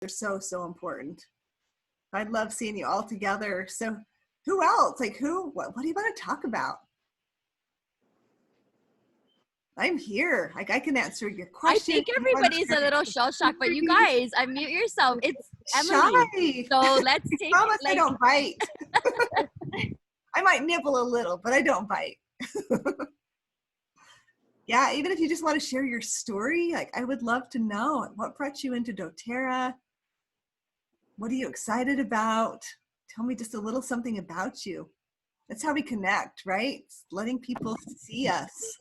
They're so, so important. I love seeing you all together. So who else? Like what do you want to talk about? I'm here. Like I can answer your question. I think everybody's a little shell-shocked, but you guys, unmute yourself. It's Emily. Shy. So let's take Promise it. I don't bite. I might nibble a little, but I don't bite. Yeah, even if you just want to share your story, like I would love to know what brought you into doTERRA. What are you excited about? Tell me just a little something about you. That's how we connect, right? It's letting people see us.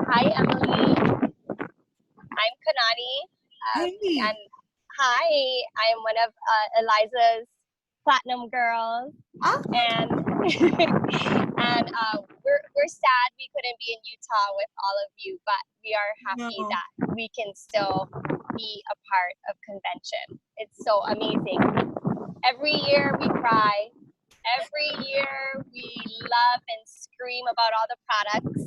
Hi, Emily. I'm Kanani. Hey. And hi, I'm one of Eliza's platinum girls. Ah. And and we're sad we couldn't be in Utah with all of you, but we are happy that we can still be a part of convention. It's so amazing. Every year we cry. Every year we love and scream about all the products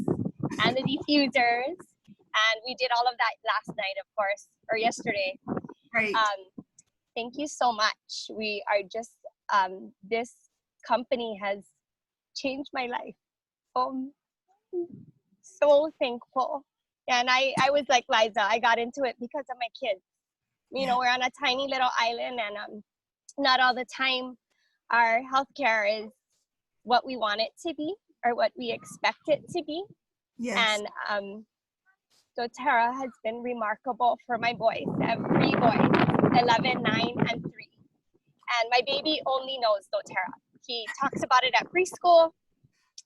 and the diffusers. And we did all of that last night, of course, or yesterday. Right. Thank you so much. We are just, this company has changed my life. So thankful. And I was like Liza, I got into it because of my kids. You know, we're on a tiny little island, and not all the time our healthcare is what we want it to be or what we expect it to be. Yes. And doTERRA has been remarkable for my boys, every boy, 11, 9, and 3. And my baby only knows doTERRA. He talks about it at preschool.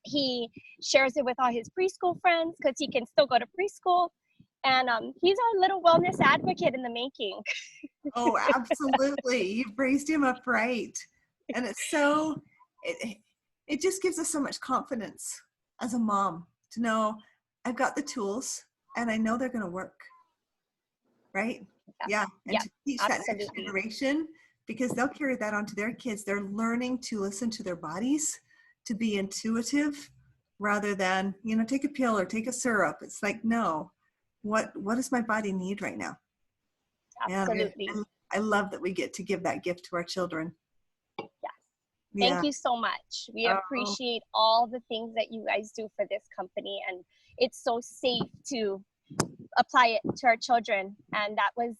He shares it with all his preschool friends because he can still go to preschool. And he's our little wellness advocate in the making. Oh, absolutely. You've raised him up right. And it's so, it just gives us so much confidence as a mom to know I've got the tools and I know they're going to work. Right? Yeah. And to teach that next generation, because they'll carry that on to their kids. They're learning to listen to their bodies, to be intuitive rather than, you know, take a pill or take a syrup. It's like, no, what does my body need right now? Absolutely. And I love that we get to give that gift to our children. Yes. Thank you so much. We appreciate all the things that you guys do for this company, and it's so safe to apply it to our children. And that was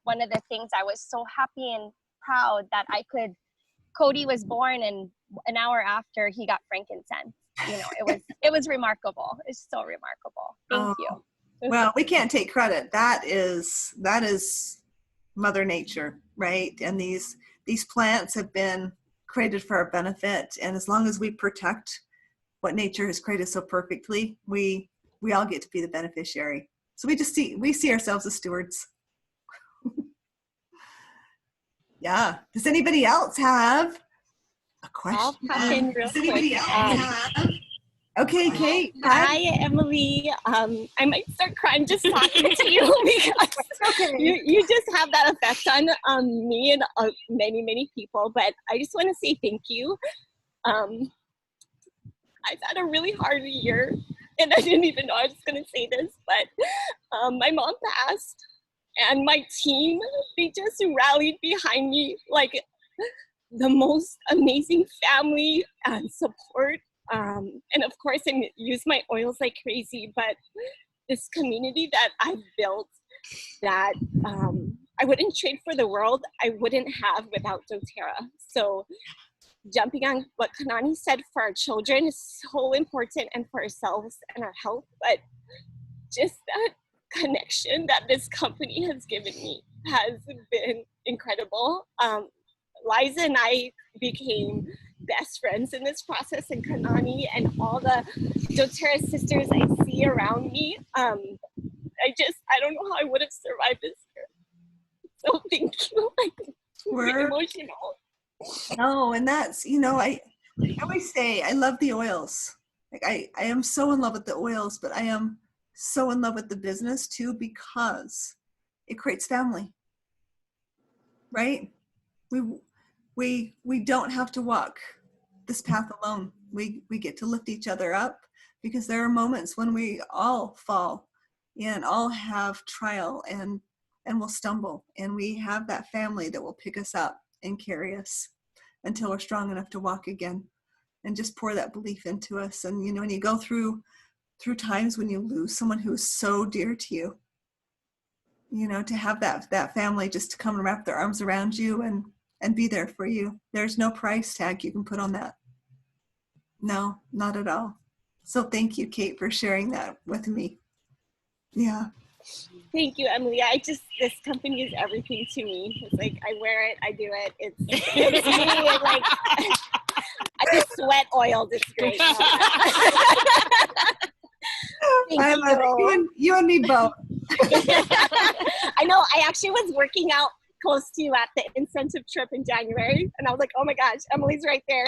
one of the things I was so happy and proud that I could. Cody was born, and an hour after he got frankincense. You know, it was remarkable. It's so remarkable. Thank you. Well, we can't take credit. That is Mother Nature, right? And these plants have been created for our benefit, and as long as we protect what nature has created so perfectly, we all get to be the beneficiary. So we see ourselves as stewards. Yeah. Does anybody else have a question? I'll pop in real Does anybody quick. else have? Okay, Kate. Hi, Emily. I might start crying just talking to you because you just have that effect on me and many people. But I just want to say thank you. I've had a really hard year, and I didn't even know I was going to say this, but my mom passed, and my team, they just rallied behind me like the most amazing family and support. And of course, I use my oils like crazy, but this community that I've built that I wouldn't trade for the world, I wouldn't have without doTERRA. So jumping on what Kanani said for our children is so important, and for ourselves and our health, but just that connection that this company has given me has been incredible. Liza and I became best friends in this process, and Kanani and all the doTERRA sisters I see around me. I don't know how I would have survived this year. So thank you. We're emotional. No, and that's, you know, I always say I love the oils. Like I am so in love with the oils, but I am so in love with the business too, because it creates family, right? We don't have to walk this path alone. We get to lift each other up, because there are moments when we all fall and all have trial, and and we'll stumble. And we have that family that will pick us up and carry us until we're strong enough to walk again, and just pour that belief into us. And, when you go through times when you lose someone who is so dear to you, to have that family just to come and wrap their arms around you and be there for you. There's no price tag you can put on that. No, not at all. So thank you, Kate, for sharing that with me. Yeah. Thank you, Emily. This company is everything to me. It's like, I wear it, I do it. It's me. And like, I just sweat oils. It's great. I love it. You and me both. I know. I actually was working out close to you at the incentive trip in January, and I was like, oh my gosh, Emily's right there.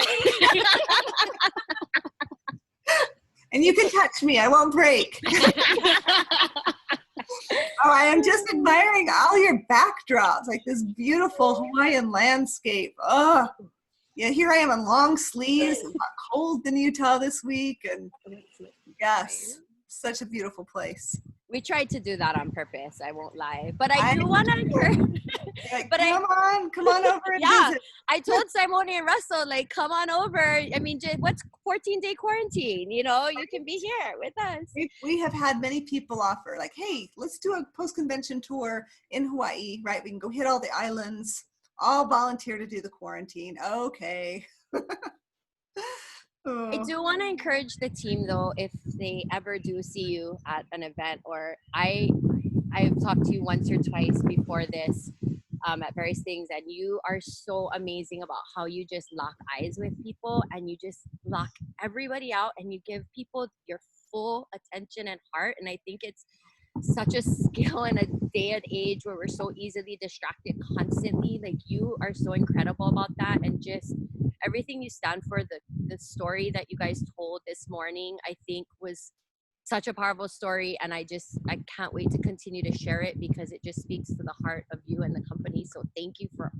And you can touch me. I won't break. Oh, I am just admiring all your backdrops, like this beautiful Hawaiian landscape. Oh, yeah, here I am in long sleeves. It's not cold in Utah this week. And yes, such a beautiful place. We tried to do that on purpose, I won't lie. But I do want to encourage. Like, come on over and visit. I told Simone and Russell, like, come on over. I mean, what's 14-day quarantine? You can be here with us. We have had many people offer, like, hey, let's do a post-convention tour in Hawaii, right? We can go hit all the islands, all volunteer to do the quarantine. Okay. I do want to encourage the team, though, if they ever do see you at an event, or I've talked to you once or twice before this at various things, and you are so amazing about how you just lock eyes with people and you just lock everybody out and you give people your full attention and heart. And I think it's such a skill in a day and age where we're so easily distracted constantly. Like, you are so incredible about that, and just everything you stand for. The story that you guys told this morning, I think, was such a powerful story, and I can't wait to continue to share it because it just speaks to the heart of you and the company. So thank you for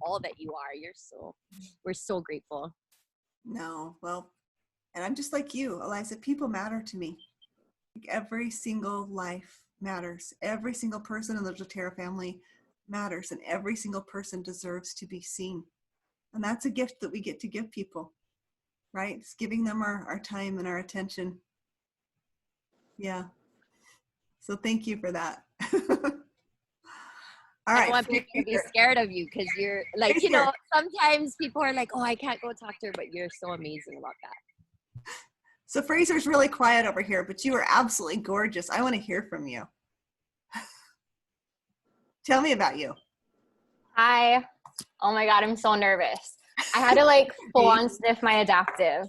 all that you are. We're so grateful. No, well, and I'm just like you, Eliza. People matter to me. Every single life matters. Every single person in the doTERRA family matters, and every single person deserves to be seen. And that's a gift that we get to give people, right? It's giving them our time and our attention. Yeah. So thank you for that. All right. I don't want people to be scared of you because you're like, sometimes people are like, oh, I can't go talk to her, but you're so amazing about that. So Fraser's really quiet over here, but you are absolutely gorgeous. I want to hear from you. Tell me about you. Hi. Oh my God, I'm so nervous. I had to full on sniff my adaptive.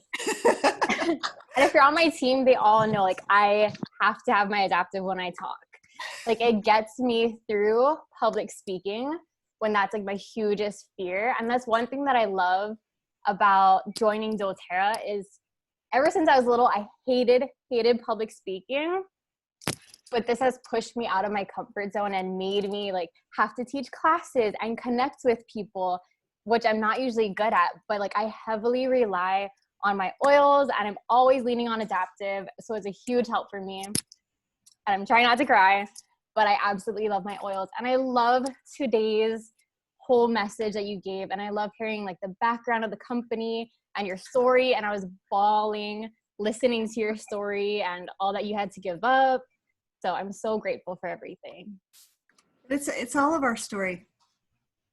And if you're on my team, they all know I have to have my adaptive when I talk. It gets me through public speaking when that's my hugest fear. And that's one thing that I love about joining doTERRA is ever since I was little, I hated public speaking. But this has pushed me out of my comfort zone and made me have to teach classes and connect with people, which I'm not usually good at. But I heavily rely on my oils, and I'm always leaning on adaptive. So it's a huge help for me. And I'm trying not to cry, but I absolutely love my oils. And I love today's whole message that you gave. And I love hearing the background of the company and your story. And I was bawling listening to your story and all that you had to give up. So I'm so grateful for everything. It's all of our story,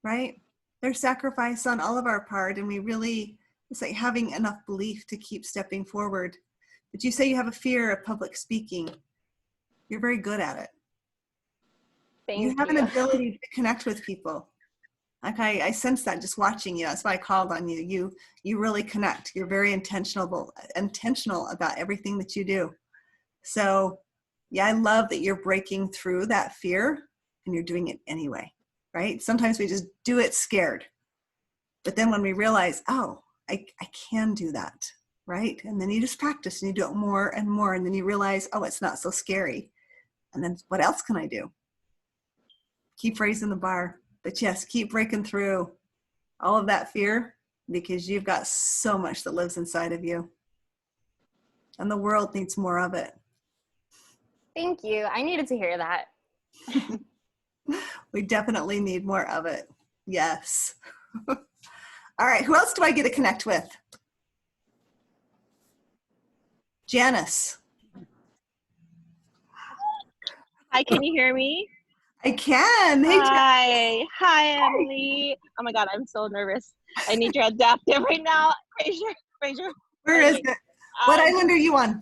right? There's sacrifice on all of our part, and it's having enough belief to keep stepping forward. But you say you have a fear of public speaking. You're very good at it. Thank you. You have an ability to connect with people. I sense that just watching you. That's why I called on you. You really connect. You're very intentional about everything that you do. So yeah, I love that you're breaking through that fear and you're doing it anyway, right? Sometimes we just do it scared. But then when we realize, oh, I can do that, right? And then you just practice and you do it more and more. And then you realize, oh, it's not so scary. And then what else can I do? Keep raising the bar. But yes, keep breaking through all of that fear because you've got so much that lives inside of you. And the world needs more of it. Thank you. I needed to hear that. We definitely need more of it. Yes. All right. Who else do I get to connect with? Janice. Hi, can you hear me? I can. Hey, Hi, Emily. Oh my God, I'm so nervous. I need your adaptive right now. Fraser. where is it? What island are you on?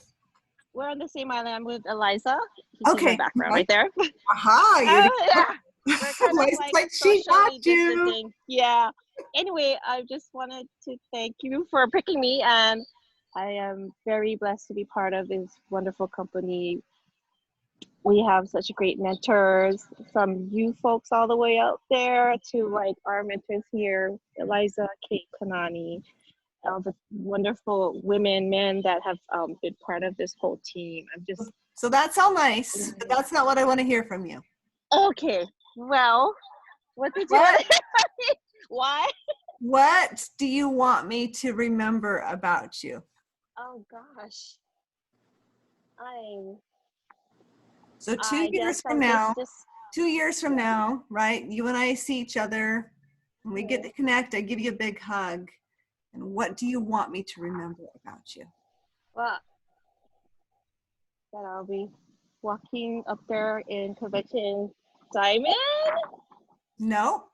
We're on the same island. I'm with Eliza. You see Okay. my background right there. Aha. Yeah. We're kind of Like she got socially you. distancing. Yeah. Anyway, I just wanted to thank you for picking me, and I am very blessed to be part of this wonderful company. We have such great mentors, from you folks all the way out there to like our mentors here, Eliza, Kate, Kanani, all the wonderful women, men that have been part of this whole team. I'm just So that's all nice, but that's not what I want to hear from you. okay. Well, what did you want to hear from me? Why? What do you want me to remember about you? Oh gosh, So 2 years from now, 2 years from now, right? You and I see each other and we get to connect. I give you a big hug. And what do you want me to remember about you? Well, that I'll be walking up there in convention diamond. No.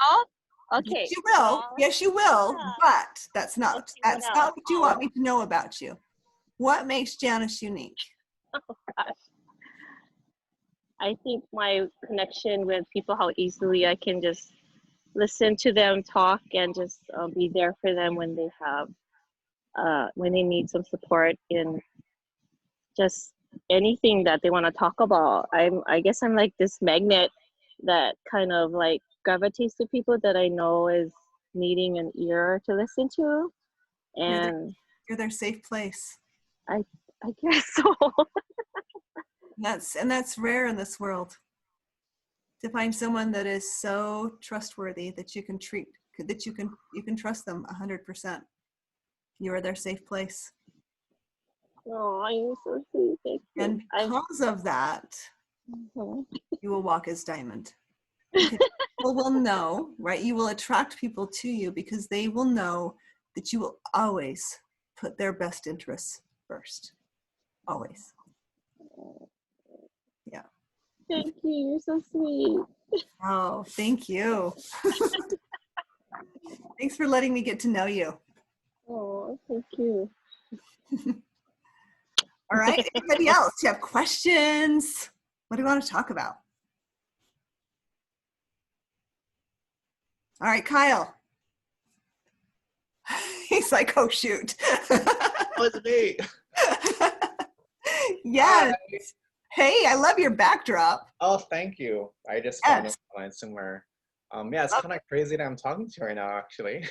Oh, okay. Yes, you will. Well, Yes, you will. yeah. But that's not Okay, what you want me to know about you. What makes Janice unique? Oh gosh. I think my connection with people, how easily I can just listen to them talk and just be there for them when they have, when they need some support in just anything that they want to talk about. I guess I'm like this magnet that kind of like gravitates to people that I know is needing an ear to listen to, and You're their safe place. I guess so. That's rare in this world, to find someone that is so trustworthy that you can trust them 100%. You are their safe place. Oh, you're so sweet. Thank you. And because of that, you will walk as diamond. Because people will know, right? You will attract people to you because they will know that you will always put their best interests first. Always. Yeah. Thank you. You're so sweet. Oh, thank you. Thanks for letting me get to know you. Oh, thank you. All right. Anybody else? Do you have questions? What do you want to talk about? All right, Kyle. He's like, oh, shoot. Oh, it's me. Yes. Hi. Hey, I love your backdrop. Oh, thank you. I just found it online somewhere. Yeah, it's kind of crazy that I'm talking to you right now, actually.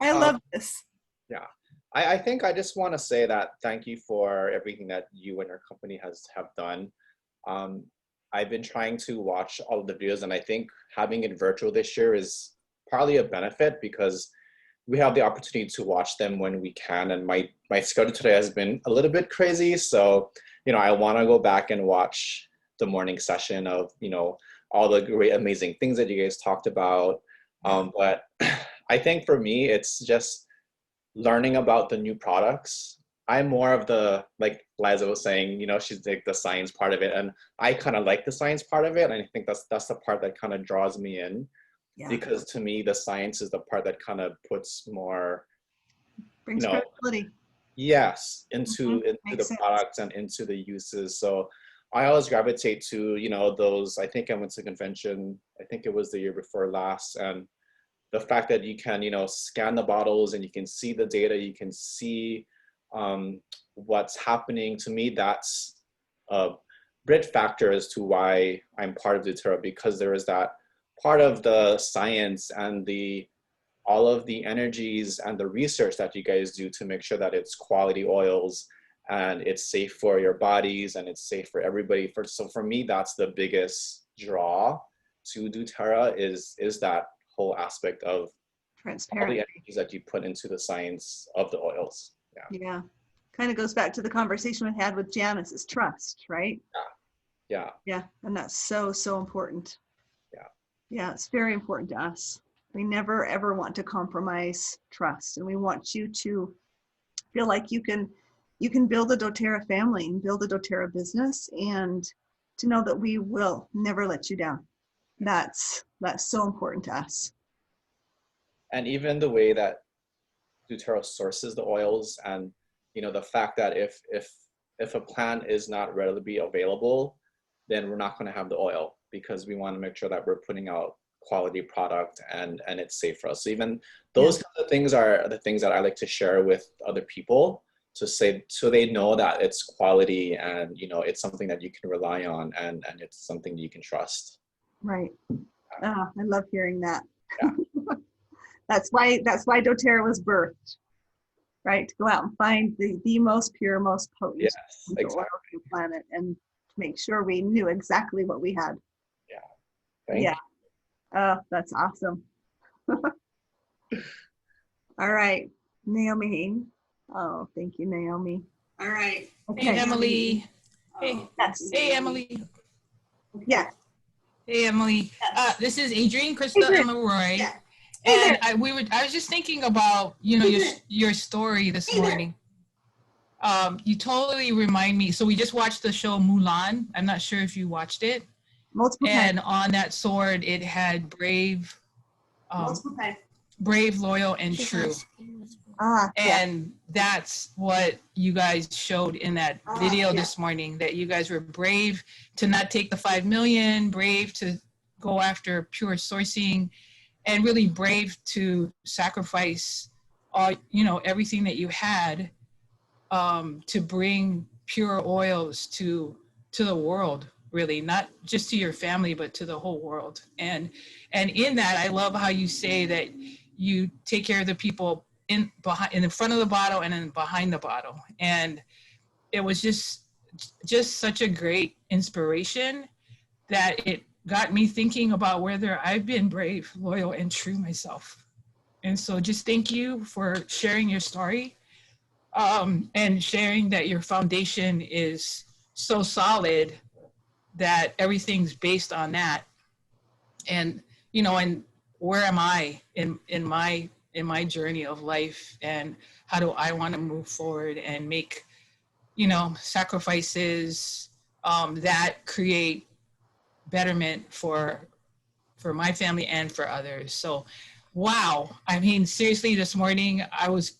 I love this. Yeah. I think I just want to say that thank you for everything that you and your company have done. I've been trying to watch all of the videos, and I think having it virtual this year is partly a benefit because we have the opportunity to watch them when we can. And my schedule today has been a little bit crazy. So, I want to go back and watch the morning session of, all the great, amazing things that you guys talked about. But I think for me, it's just learning about the new products. I'm more of the, like Liza was saying, she's like the science part of it. And I kind of like the science part of it. And I think that's the part that kind of draws me in. Yeah. Because to me, the science is the part that kind of puts more, brings credibility. Yes, into the products and into the uses. So I always gravitate to, those. I think I went to convention, I think it was the year before last, and the fact that you can, scan the bottles and you can see the data, you can see what's happening. To me, that's a great factor as to why I'm part of doTERRA, because there is that part of the science and all of the energies and the research that you guys do to make sure that it's quality oils and it's safe for your bodies and it's safe for everybody. So for me, that's the biggest draw to doTERRA is that whole aspect of transparent, all the energies that you put into the science of the oils. Yeah. Yeah. Kind of goes back to the conversation we had with Janice, is trust, right? Yeah. Yeah, and that's so, so important. Yeah. Yeah, it's very important to us. We never ever want to compromise trust, and we want you to feel like you can build a doTERRA family and build a doTERRA business, and to know that we will never let you down. That's so important to us. And even the way that doTERRA sources the oils, and the fact that if a plant is not readily available, then we're not going to have the oil, because we want to make sure that we're putting out quality product and it's safe for us. So even those kinds of things are the things that I like to share with other people, to say, so they know that it's quality, and it's something that you can rely on, and it's something that you can trust. Right. I love hearing that. Yeah. That's why doTERRA was birthed, right? To go out and find the most pure, most potent Yes, oil exactly. on the planet, and make sure we knew exactly what we had. Yeah. Thank you. Oh, that's awesome. All right, Naomi. Oh, thank you, Naomi. All right. Okay. Hey, Emily. Hey, Yes. hey, Emily. Yeah. Hey, Emily. This is Adrienne Krista Adrienne. Emma Roy. Yeah. And I was just thinking about, your story this morning. You totally remind me. So we just watched the show Mulan. I'm not sure if you watched it. Multiple times. And on that sword, it had brave, Multiple times. brave, loyal, and true. And that's what you guys showed in that video this morning, that you guys were brave to not take the 5 million, brave to go after pure sourcing, and really brave to sacrifice all, everything that you had, to bring pure oils to the world, really, not just to your family, but to the whole world. And in that, I love how you say that you take care of the people in the front of the bottle and then behind the bottle. And it was just such a great inspiration that it got me thinking about whether I've been brave, loyal, and true myself. And so just thank you for sharing your story, and sharing that your foundation is so solid that everything's based on that. And, and where am I in my journey of life, and how do I want to move forward and make, sacrifices, that create betterment for my family and for others. So, wow. I mean, seriously, this morning I was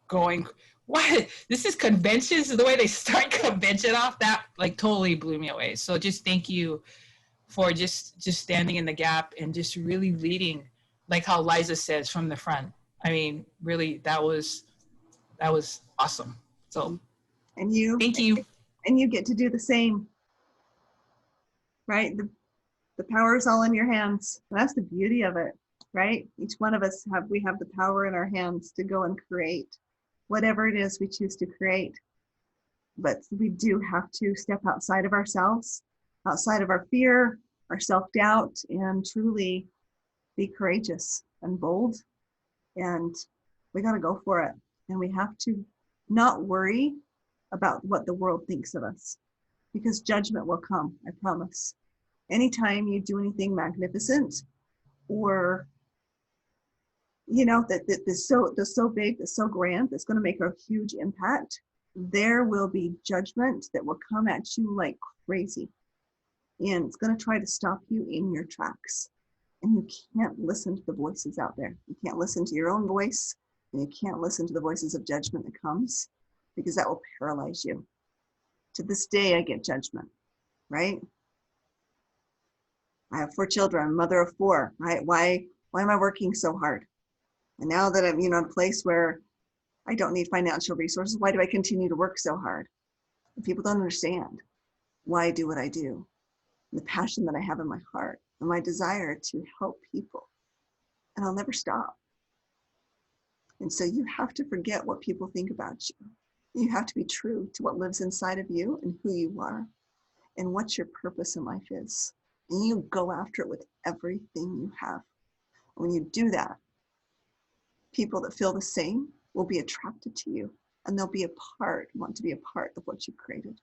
going, what? This is conventions, the way they start convention off, that like totally blew me away. So just thank you for just standing in the gap and just really leading, like how Liza says, from the front. I mean, really, that was awesome. So And you thank you. And you get to do the same, right? The power is all in your hands. And that's the beauty of it, right? Each one of us have the power in our hands to go and create whatever it is we choose to create. But we do have to step outside of ourselves, outside of our fear, our self-doubt, and truly be courageous and bold. And we got to go for it. And we have to not worry about what the world thinks of us, because judgment will come, I promise. Anytime you do anything magnificent, or that's so big, that's so grand, that's going to make a huge impact, there will be judgment that will come at you like crazy, and it's going to try to stop you in your tracks. And you can't listen to the voices out there. You can't listen to your own voice, and you can't listen to the voices of judgment that comes, because that will paralyze you. To this day, I get judgment, right? I have 4 children, I'm a mother of 4, right? Why am I working so hard? And now that I'm, in a place where I don't need financial resources, why do I continue to work so hard? And people don't understand why I do what I do, and the passion that I have in my heart, and my desire to help people. And I'll never stop. And so you have to forget what people think about you. You have to be true to what lives inside of you and who you are and what your purpose in life is. And you go after it with everything you have. When you do that, people that feel the same will be attracted to you, and they'll want to be a part of what you've created.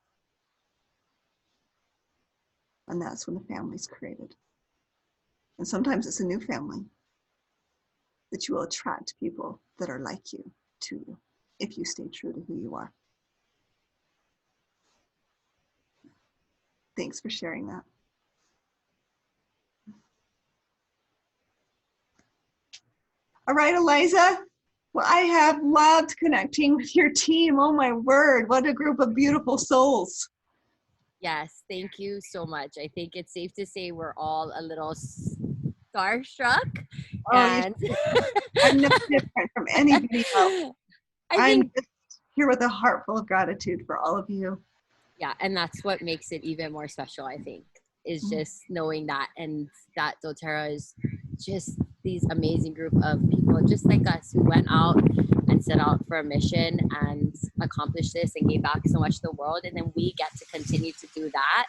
And that's when the family's created. And sometimes it's a new family that you will attract people that are like you to you if you stay true to who you are. Thanks for sharing that. All right, Eliza. Well, I have loved connecting with your team. Oh my word, what a group of beautiful souls. Yes, thank you so much. I think it's safe to say we're all a little starstruck. Oh, And I'm no different from anybody else. I think, I'm just here with a heart full of gratitude for all of you. yeah, and that's what makes it even more special, I think, is just knowing that, and that doTERRA is just these amazing group of people just like us who went out and set out for a mission and accomplished this and gave back so much to the world. And then we get to continue to do that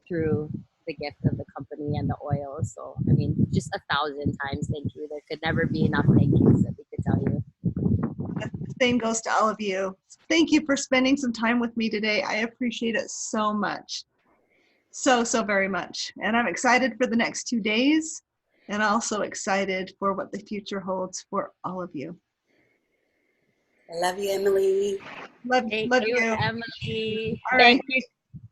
through the gift of the company and the oil. So, I mean, just 1,000 times thank you. There could never be enough thank yous that we could tell you. The same goes to all of you. Thank you for spending some time with me today. I appreciate it so much. So very much. And I'm excited for the next 2 days, and also excited for what the future holds for all of you. I love you, Emily. Love you. Emily. All right.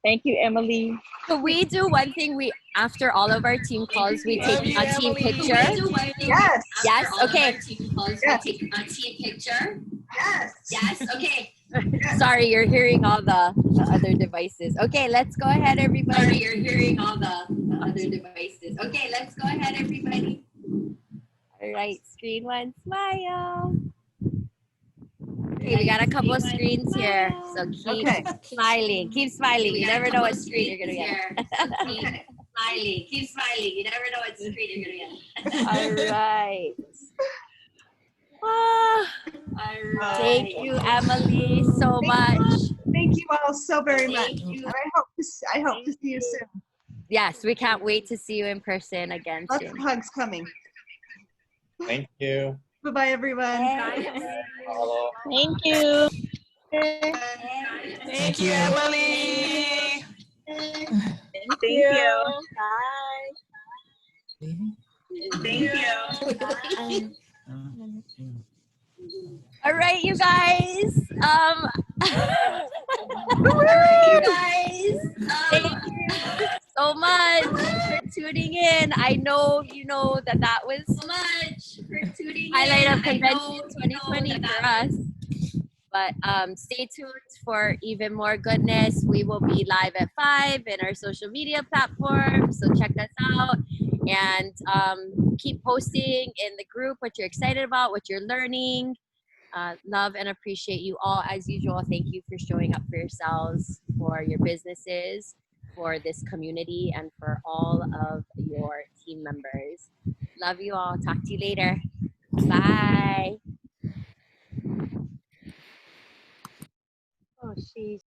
Thank you, Emily. So we do one thing, after all of our team calls, we take a team picture. Yes. Yes, okay. Yes. We take a team picture. Yes. Okay. Sorry, you're hearing all the other devices. Okay, let's go ahead, everybody. Sorry, you're hearing all the other devices. Okay, let's go ahead, everybody. All right, screen one, smile. Okay, we got a couple of screens here, so keep smiling. Keep smiling. You never know what screen you're gonna get. Smiling. Keep smiling. You never know what screen you're gonna get. All right. All right. Thank you, Emily, so much. Thank you all so very much. And I hope to see you soon. Yes, we can't wait to see you in person again Lots soon. of hugs coming. Thank you. Bye-bye, everyone. Hello. Thank you. Thank you, Emily. Thank you. Bye. Thank you. All right, you guys. Thank you so much for tuning in. I know you know that was so much for tuning highlight of convention 2020 for us. But stay tuned for even more goodness. We will be live at 5 in our social media platforms, so check us out. And keep posting in the group what you're excited about, what you're learning. Love and appreciate you all as usual. Thank you for showing up for yourselves, for your businesses, for this community, and for all of your team members. Love you all. Talk to you later. Bye. Oh, sheesh.